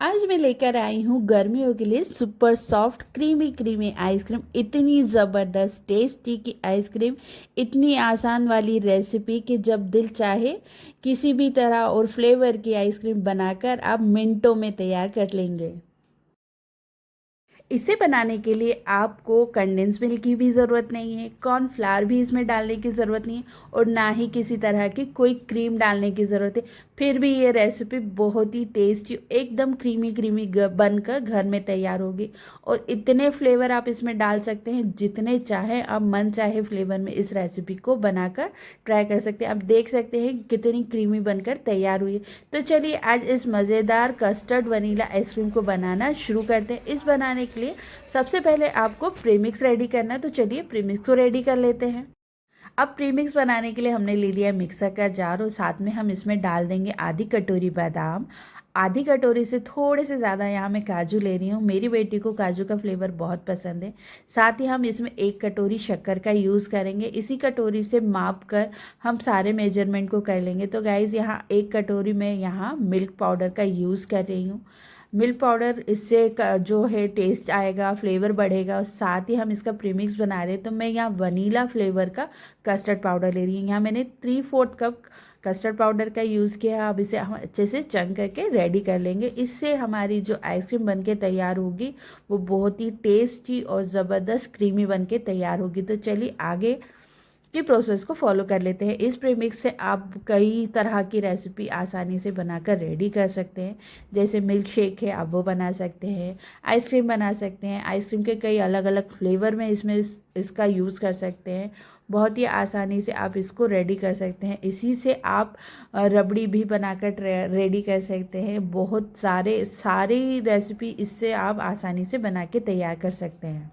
आज मैं लेकर आई हूँ गर्मियों के लिए super soft creamy creamy ice cream. इतनी ज़बरदस्त टेस्टी की आइसक्रीम, इतनी आसान वाली रेसिपी कि जब दिल चाहे किसी भी तरह और फ्लेवर की आइसक्रीम बनाकर आप मिनटों में तैयार कर लेंगे। इसे बनाने के लिए आपको कंडेंस मिल्क की भी ज़रूरत नहीं है, कॉर्नफ्लावर भी इसमें डालने की ज़रूरत नहीं है और ना ही किसी तरह की कोई क्रीम डालने की ज़रूरत है। फिर भी ये रेसिपी बहुत ही टेस्टी एकदम क्रीमी क्रीमी बनकर घर में तैयार होगी। और इतने फ्लेवर आप इसमें डाल सकते हैं जितने चाहें, आप मन चाहे फ्लेवर में इस रेसिपी को बनाकर ट्राई कर सकते हैं। आप देख सकते हैं कितनी क्रीमी बनकर तैयार हुई है। तो चलिए आज इस मज़ेदार कस्टर्ड वनीला आइसक्रीम को बनाना शुरू करते हैं। इस बनाने के लिए सबसे पहले आपको प्रीमिक्स रेडी करना है, तो चलिए प्रीमिक्स को रेडी कर लेते हैं। अब प्रीमिक्स बनाने के लिए हमने ले लिया मिक्सर का जार और साथ में हम इसमें डाल देंगे आधी कटोरी बादाम, आधी कटोरी से थोड़े से ज़्यादा यहाँ मैं काजू ले रही हूँ। मेरी बेटी को काजू का फ्लेवर बहुत पसंद है। साथ ही हम इसमें 1 कटोरी शक्कर का यूज़ करेंगे। इसी कटोरी से माप कर हम सारे मेजरमेंट को कर लेंगे। तो गाइज़ यहाँ 1 कटोरी में यहाँ मिल्क पाउडर का यूज़ कर रही हूँ। मिल्क पाउडर इससे जो है टेस्ट आएगा, फ्लेवर बढ़ेगा। और साथ ही हम इसका प्रीमिक्स बना रहे हैं तो मैं यहाँ वनीला फ्लेवर का कस्टर्ड पाउडर ले रही हूँ। यहाँ मैंने 3/4 कप कस्टर्ड पाउडर का यूज़ किया है। अब इसे हम अच्छे से चंग करके रेडी कर लेंगे। इससे हमारी जो आइसक्रीम बनके तैयार होगी वो बहुत ही टेस्टी और ज़बरदस्त क्रीमी बनके तैयार होगी। तो चलिए आगे की प्रोसेस को फॉलो कर लेते हैं। इस प्रीमिक्स से आप कई तरह की रेसिपी आसानी से बनाकर रेडी कर सकते हैं। जैसे मिल्क शेक है, आप वो बना सकते हैं, आइसक्रीम बना सकते हैं। आइसक्रीम के कई अलग अलग फ्लेवर में इसमें इसका यूज़ कर सकते हैं। बहुत ही आसानी से आप इसको रेडी कर सकते हैं। इसी से आप रबड़ी भी बनाकर रेडी कर सकते हैं। बहुत सारी रेसिपी इससे आप आसानी से बना के तैयार कर सकते हैं।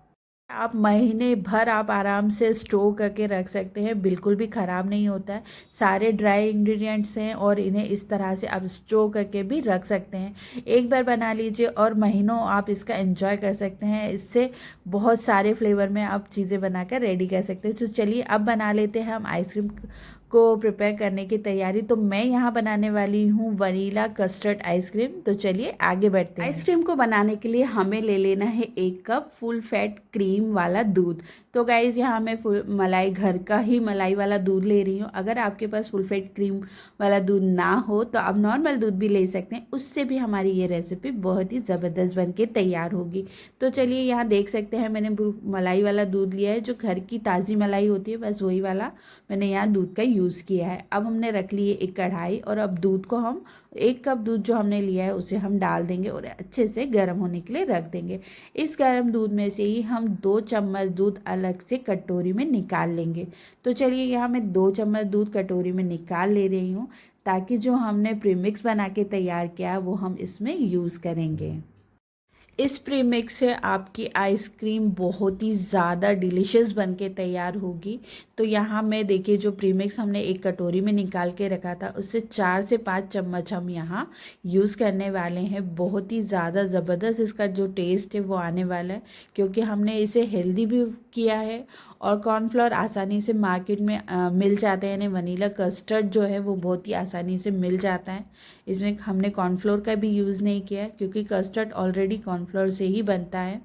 आप महीने भर आप आराम से स्टोर करके रख सकते हैं, बिल्कुल भी ख़राब नहीं होता है। सारे ड्राई इंग्रेडिएंट्स हैं और इन्हें इस तरह से आप स्टोर करके भी रख सकते हैं। एक बार बना लीजिए और महीनों आप इसका एंजॉय कर सकते हैं। इससे बहुत सारे फ्लेवर में आप चीज़ें बनाकर रेडी कर सकते हैं। तो चलिए अब बना लेते हैं हम आइसक्रीम को प्रिपेयर करने की तैयारी। तो मैं यहाँ बनाने वाली हूँ वनीला कस्टर्ड आइसक्रीम। तो चलिए आगे बढ़ते हैं। आइसक्रीम को बनाने के लिए हमें ले लेना है 1 कप फुल फैट क्रीम वाला दूध। तो गाइज़ यहाँ मैं मलाई घर का ही मलाई वाला दूध ले रही हूँ। अगर आपके पास फुल फैट क्रीम वाला दूध ना हो तो आप नॉर्मल दूध भी ले सकते हैं, उससे भी हमारी ये रेसिपी बहुत ही ज़बरदस्त बन के तैयार होगी। तो चलिए यहाँ देख सकते हैं मैंने मलाई वाला दूध लिया है, जो घर की ताज़ी मलाई होती है, बस वही वाला मैंने यहाँ दूध का यूज़ किया है। अब हमने रख ली है एक कढ़ाई और अब दूध को हम 1 कप दूध जो हमने लिया है उसे हम डाल देंगे और अच्छे से गर्म होने के लिए रख देंगे। इस गर्म दूध में से ही हम 2 चम्मच दूध अलग से कटोरी में निकाल लेंगे। तो चलिए यहाँ मैं 2 चम्मच दूध कटोरी में निकाल ले रही हूँ, ताकि जो हमने प्रीमिक्स बना के तैयार किया वो हम इसमें यूज़ करेंगे। इस प्रीमिक्स से आपकी आइसक्रीम बहुत ही ज़्यादा डिलीशियस बन के तैयार होगी। तो यहाँ मैं देखिए जो प्रीमिक्स हमने एक कटोरी में निकाल के रखा था उससे 4 से 5 चम्मच हम यहाँ यूज़ करने वाले हैं। बहुत ही ज़्यादा ज़बरदस्त इसका जो टेस्ट है वो आने वाला है, क्योंकि हमने इसे हेल्दी भी किया है और कॉर्नफ्लोर आसानी से मार्केट में मिल जाते हैं। यानी वनीला कस्टर्ड जो है वो बहुत ही आसानी से मिल जाता है। इसमें हमने कॉर्नफ्लोर का भी यूज़ नहीं किया है, क्योंकि कस्टर्ड ऑलरेडी कॉर्नफ्लोर से ही बनता है।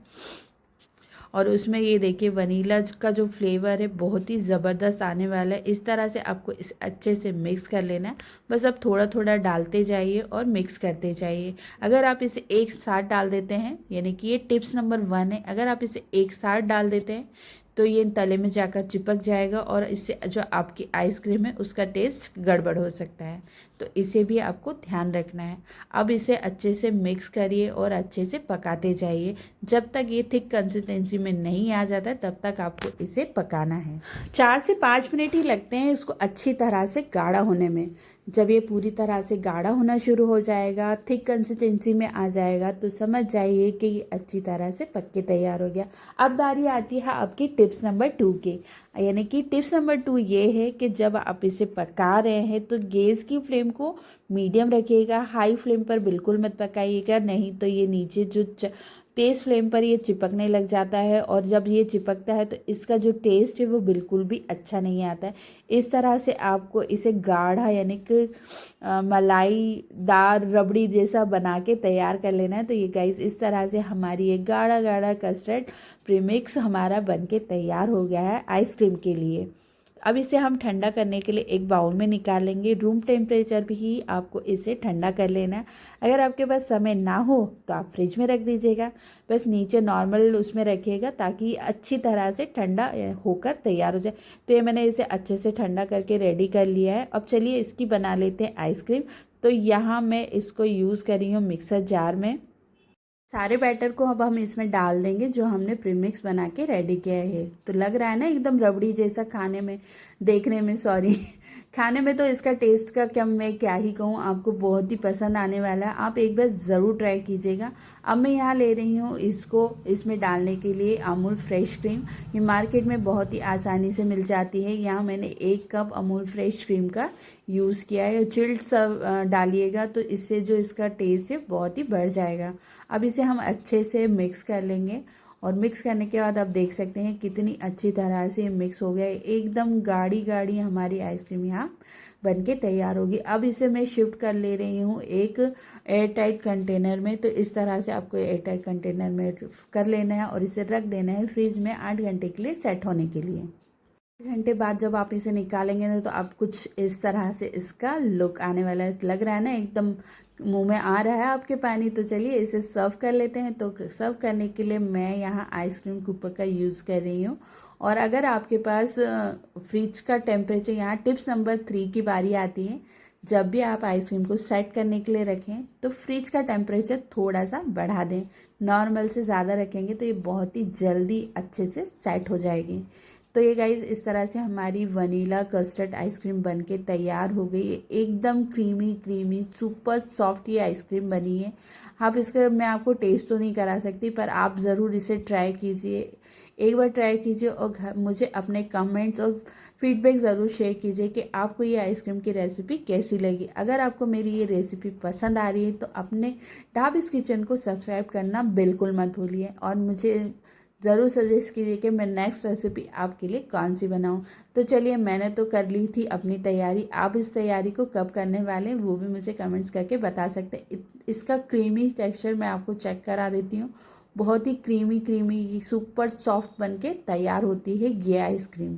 और उसमें ये देखिए वनीला का जो फ्लेवर है बहुत ही ज़बरदस्त आने वाला है। इस तरह से आपको इस अच्छे से मिक्स कर लेना है। बस अब थोड़ा थोड़ा डालते जाइए और मिक्स करते जाइए। अगर आप इसे एक साथ डाल देते हैं, यानी कि ये टिप्स नंबर 1 है, अगर आप इसे एक साथ डाल देते हैं तो ये तले में जाकर चिपक जाएगा और इससे जो आपकी आइसक्रीम है उसका टेस्ट गड़बड़ हो सकता है। तो इसे भी आपको ध्यान रखना है। अब इसे अच्छे से मिक्स करिए और अच्छे से पकाते जाइए। जब तक ये थिक कंसिस्टेंसी में नहीं आ जाता तब तक आपको इसे पकाना है। 4 से 5 मिनट ही लगते हैं इसको अच्छी तरह से गाढ़ा होने में। जब ये पूरी तरह से गाढ़ा होना शुरू हो जाएगा, थिक कंसिस्टेंसी में आ जाएगा, तो समझ जाइए कि ये अच्छी तरह से पक के तैयार हो गया। अब बारी आती है आपकी टिप्स नंबर 2 की। यानी कि टिप्स नंबर 2 ये है कि जब आप इसे पका रहे हैं तो गैस की फ्लेम को मीडियम रखिएगा, हाई फ्लेम पर बिल्कुल मत पकाइएगा, नहीं तो ये नीचे जो तेज़ फ्लेम पर ये चिपकने लग जाता है, और जब ये चिपकता है तो इसका जो टेस्ट है वो बिल्कुल भी अच्छा नहीं आता है। इस तरह से आपको इसे गाढ़ा यानी कि मलाईदार रबड़ी जैसा बना के तैयार कर लेना है। तो ये गाइस इस तरह से हमारी ये गाढ़ा गाढ़ा कस्टर्ड प्रीमिक्स हमारा बन के तैयार हो गया है आइसक्रीम के लिए। अब इसे हम ठंडा करने के लिए एक बाउल में निकाल लेंगे। रूम टेम्परेचर भी ही आपको इसे ठंडा कर लेना है। अगर आपके पास समय ना हो तो आप फ्रिज में रख दीजिएगा, बस नीचे नॉर्मल उसमें रखिएगा ताकि अच्छी तरह से ठंडा होकर तैयार हो जाए। तो ये मैंने इसे अच्छे से ठंडा करके रेडी कर लिया है। अब चलिए इसकी बना लेते हैं आइसक्रीम। तो यहाँ मैं इसको यूज़ कर रही हूँ मिक्सर जार में। सारे बैटर को अब हम इसमें डाल देंगे जो हमने प्रीमिक्स बना के रेडी किया है। तो लग रहा है ना एकदम रबड़ी जैसा खाने में, देखने में, सॉरी खाने में। तो इसका टेस्ट का क्या मैं क्या ही कहूँ, आपको बहुत ही पसंद आने वाला है। आप एक बार ज़रूर ट्राई कीजिएगा। अब मैं यहाँ ले रही हूँ इसको इसमें डालने के लिए अमूल फ्रेश क्रीम। ये मार्केट में बहुत ही आसानी से मिल जाती है। यहाँ मैंने 1 कप अमूल फ्रेश क्रीम का यूज़ किया है। चिल्ड सब डालिएगा तो इससे जो इसका टेस्ट है बहुत ही बढ़ जाएगा। अब इसे हम अच्छे से मिक्स कर लेंगे, और मिक्स करने के बाद आप देख सकते हैं कितनी अच्छी तरह से मिक्स हो गया है। एकदम गाढ़ी गाढ़ी हमारी आइसक्रीम यहाँ बन के तैयार होगी। अब इसे मैं शिफ्ट कर ले रही हूँ एक एयर टाइट कंटेनर में। तो इस तरह से आपको एयर टाइट कंटेनर में कर लेना है और इसे रख देना है फ्रिज में 8 घंटे के लिए सेट होने के लिए। घंटे बाद जब आप इसे निकालेंगे ना तो आप कुछ इस तरह से इसका लुक आने वाला है। लग रहा है ना एकदम मुंह में आ रहा है आपके पानी। तो चलिए इसे सर्व कर लेते हैं। तो सर्व करने के लिए मैं यहाँ आइसक्रीम कुकर का यूज़ कर रही हूँ। और अगर आपके पास फ्रिज का टेम्परेचर, यहाँ टिप्स नंबर 3 की बारी आती है, जब भी आप आइसक्रीम को सेट करने के लिए रखें तो फ्रिज का टेम्परेचर थोड़ा सा बढ़ा दें। नॉर्मल से ज़्यादा रखेंगे तो ये बहुत ही जल्दी अच्छे से सेट हो जाएगी। तो ये गाइज़ इस तरह से हमारी वनीला कस्टर्ड आइसक्रीम बनके तैयार हो गई है। एकदम क्रीमी क्रीमी सुपर सॉफ्ट ये आइसक्रीम बनी है। आप इसका मैं आपको टेस्ट तो नहीं करा सकती, पर आप ज़रूर इसे ट्राई कीजिए। एक बार ट्राई कीजिए और मुझे अपने कमेंट्स और फीडबैक ज़रूर शेयर कीजिए कि आपको ये आइसक्रीम की रेसिपी कैसी लगी। अगर आपको मेरी ये रेसिपी पसंद आ रही है तो अपने ढाबिस किचन को सब्सक्राइब करना बिल्कुल मत भूलिए, और मुझे ज़रूर सजेस्ट कीजिए कि मैं नेक्स्ट रेसिपी आपके लिए कौन सी बनाऊं। तो चलिए मैंने तो कर ली थी अपनी तैयारी, आप इस तैयारी को कब करने वाले हैं वो भी मुझे कमेंट्स करके बता सकते हैं। इसका क्रीमी टेक्सचर मैं आपको चेक करा देती हूँ। बहुत ही क्रीमी क्रीमी सुपर सॉफ्ट बनके तैयार होती है ये आइसक्रीम।